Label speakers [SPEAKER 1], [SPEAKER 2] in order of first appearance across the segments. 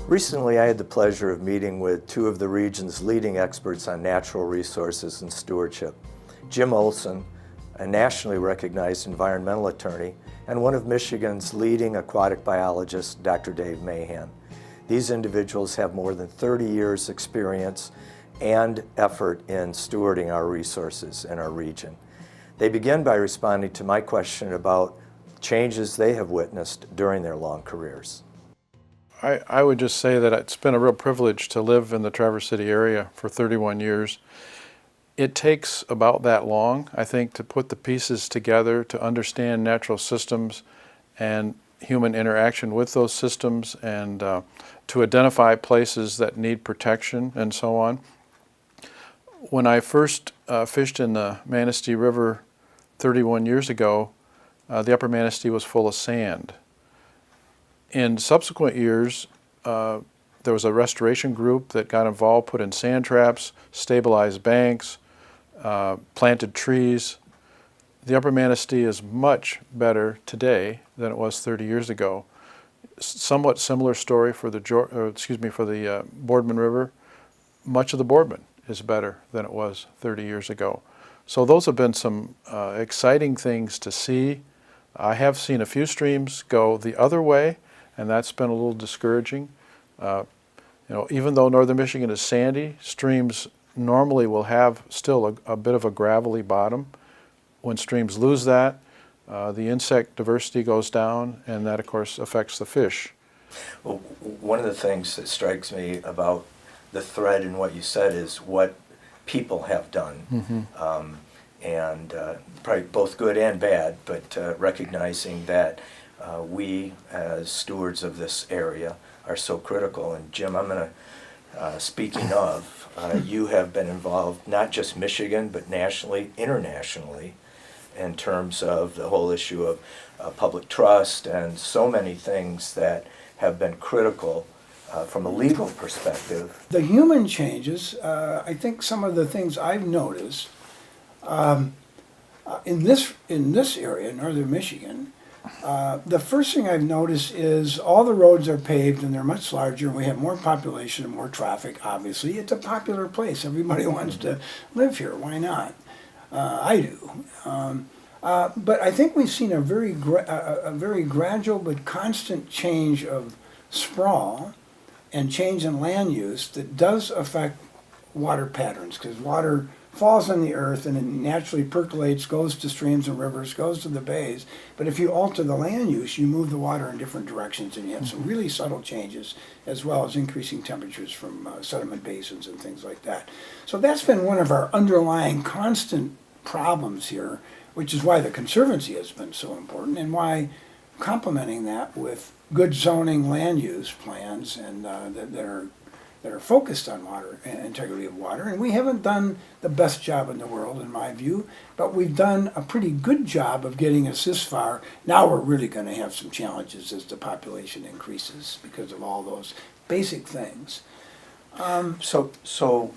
[SPEAKER 1] Recently, I had the pleasure of meeting with two of the region's leading experts on natural resources and stewardship. Jim Olson, a nationally recognized environmental attorney, and one of Michigan's leading aquatic biologists, Dr. Dave Mahan. These individuals have more than 30 years experience and effort in stewarding our resources in our region. They begin by responding to my question about changes they have witnessed during their long careers.
[SPEAKER 2] I would just say that it's been a real privilege to live in the Traverse City area for 31 years. It takes about that long, I think, to put the pieces together to understand natural systems and human interaction with those systems, and to identify places that need protection and so on. When I first fished in the Manistee River 31 years ago, the upper Manistee was full of sand. In subsequent years, there was a restoration group that got involved, put in sand traps, stabilized banks, planted trees. The upper Manistee is much better today than it was 30 years ago. Somewhat similar story for the Boardman River. Much of the Boardman is better than it was 30 years ago. So those have been some exciting things to see. I have seen a few streams go the other way, and that's been a little discouraging. Even though northern Michigan is sandy, streams normally will have still a bit of a gravelly bottom. When streams lose that, the insect diversity goes down, and that, of course, affects the fish.
[SPEAKER 1] Well, one of the things that strikes me about the thread in what you said is what people have done, and probably both good and bad, but recognizing that we, as stewards of this area, are so critical. And Jim, I'm going to, speaking of, you have been involved not just Michigan, but nationally, internationally, in terms of the whole issue of public trust and so many things that have been critical from a legal perspective.
[SPEAKER 3] The human changes, I think some of the things I've noticed in this area, northern Michigan, the first thing I've noticed is all the roads are paved and they're much larger, and we have more population and more traffic, obviously. It's a popular place. Everybody wants to live here. Why not? I do. But I think we've seen a very gradual but constant change of sprawl and change in land use that does affect water patterns, because water falls on the earth and it naturally percolates, goes to streams and rivers, goes to the bays. But if you alter the land use, you move the water in different directions, and you have some really subtle changes, as well as increasing temperatures from sediment basins and things like that. So that's been one of our underlying constant problems here, which is why the Conservancy has been so important, and why complementing that with good zoning land use plans and that are focused on water and integrity of water. And we haven't done the best job in the world, in my view, but we've done a pretty good job of getting us this far. Now we're really going to have some challenges as the population increases because of all those basic things.
[SPEAKER 1] So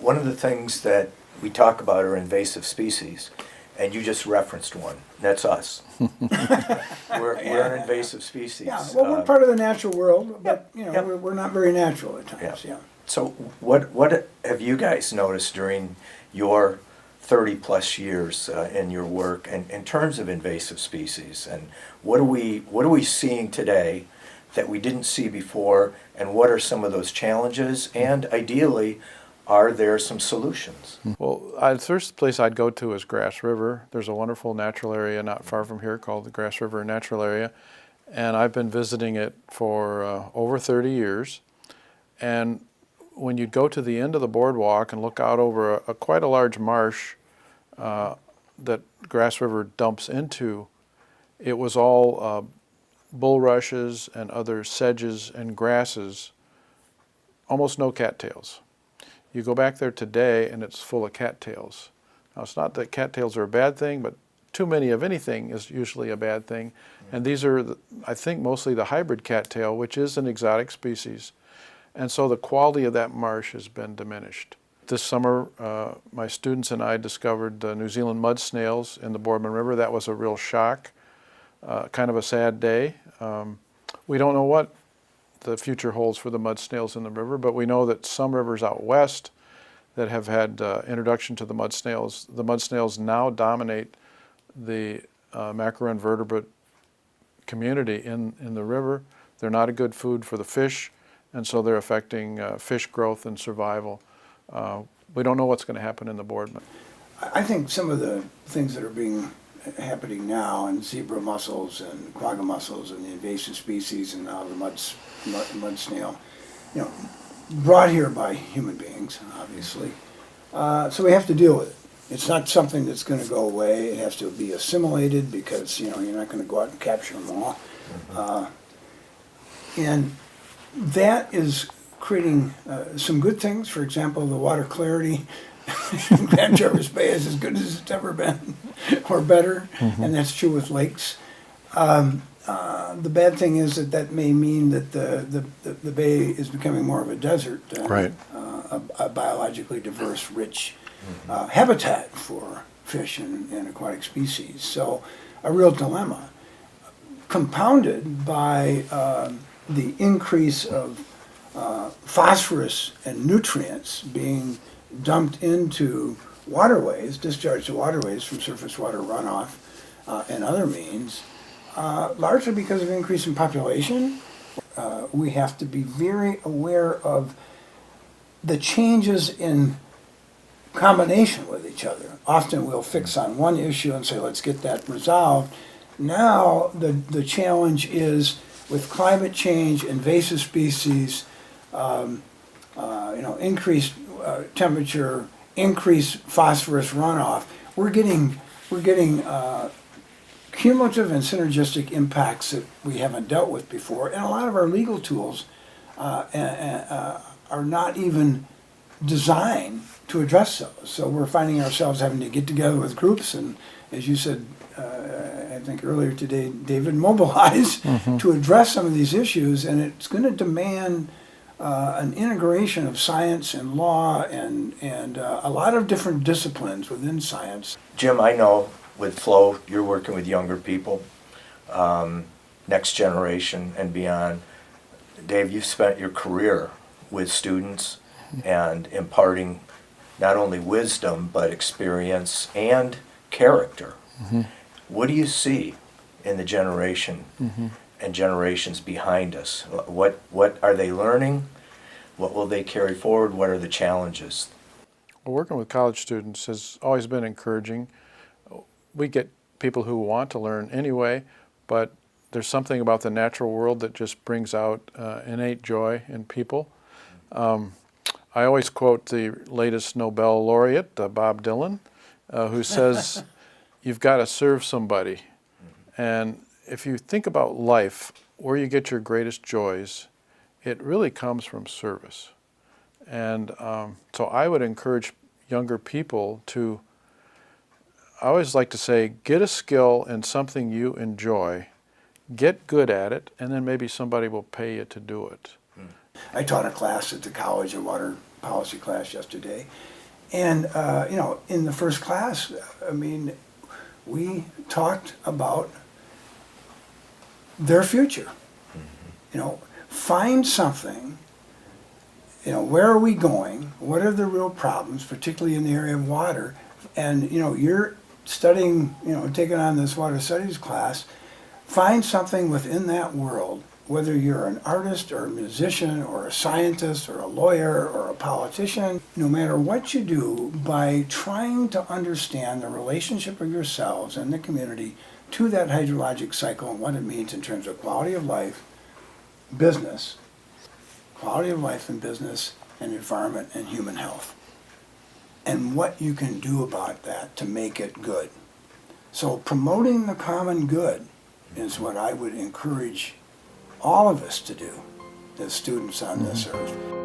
[SPEAKER 1] one of the things that we talk about are invasive species, and you just referenced one. That's us. We're an invasive species.
[SPEAKER 3] Yeah, well, we're part of the natural world, but we're not very natural at times. Yeah.
[SPEAKER 1] So what have you guys noticed during your 30 plus years in your work, and in terms of invasive species, and what are we seeing today that we didn't see before, and what are some of those challenges, and ideally, are there some solutions?
[SPEAKER 2] Well, the first place I'd go to is Grass River. There's a wonderful natural area not far from here called the Grass River Natural Area, and I've been visiting it for over 30 years. And when you'd go to the end of the boardwalk and look out over quite a large marsh that Grass River dumps into, it was all bulrushes and other sedges and grasses, almost no cattails. You go back there today and it's full of cattails. Now, it's not that cattails are a bad thing, but too many of anything is usually a bad thing. And these are, I think, mostly the hybrid cattail, which is an exotic species. And so the quality of that marsh has been diminished. This summer, my students and I discovered the New Zealand mud snails in the Boardman River. That was a real shock, kind of a sad day. We don't know what the future holds for the mud snails in the river, but we know that some rivers out west that have had introduction to the mud snails now dominate the macroinvertebrate community in the river. They're not a good food for the fish, and so they're affecting fish growth and survival. We don't know what's going to happen in the Boardman.
[SPEAKER 3] I think some of the things that are happening now in zebra mussels and quagga mussels and the invasive species and now the mud snail, brought here by human beings, obviously. So we have to deal with it. It's not something that's going to go away. It has to be assimilated because you're not going to go out and capture them all. And that is creating some good things. For example, the water clarity in Grand Traverse Bay is as good as it's ever been, or better, and that's true with lakes. The bad thing is that may mean that the bay is becoming more of a desert than
[SPEAKER 2] Right.
[SPEAKER 3] A biologically diverse, rich habitat for fish and aquatic species. So a real dilemma, compounded by the increase of phosphorus and nutrients being dumped into waterways, discharged to waterways from surface water runoff and other means, largely because of increase in population. We have to be very aware of the changes in combination with each other. Often we'll fix on one issue and say, let's get that resolved. Now the challenge is with climate change, invasive species, increased temperature, increased phosphorus runoff. We're getting cumulative and synergistic impacts that we haven't dealt with before, and a lot of our legal tools are not even designed to address those. So we're finding ourselves having to get together with groups, and as you said, I think earlier today, David, mobilize to address some of these issues, and it's going to demand an integration of science and law and a lot of different disciplines within science.
[SPEAKER 1] Jim, I know with Flow, you're working with younger people, next generation and beyond. Dave, you've spent your career with students and imparting not only wisdom, but experience and character. What do you see in the generation and generations behind us? What are they learning? What will they carry forward? What are the challenges?
[SPEAKER 2] Well, working with college students has always been encouraging. We get people who want to learn anyway, but there's something about the natural world that just brings out innate joy in people. I always quote the latest Nobel laureate, Bob Dylan, who says, you've got to serve somebody. And if you think about life, where you get your greatest joys, it really comes from service. And so I would encourage younger people to, I always like to say, get a skill in something you enjoy, get good at it, and then maybe somebody will pay you to do it.
[SPEAKER 3] I taught a class at the college, a water policy class yesterday, and in the first class, we talked about their future. Find something. Where are we going? What are the real problems, particularly in the area of water? And you're studying, taking on this water studies class. Find something within that world, whether you're an artist or a musician or a scientist or a lawyer or a politician, no matter what you do, by trying to understand the relationship of yourselves and the community to that hydrologic cycle and what it means in terms of quality of life, business, quality of life and business and environment and human health, and what you can do about that to make it good. So promoting the common good is what I would encourage all of us to do as students on this earth.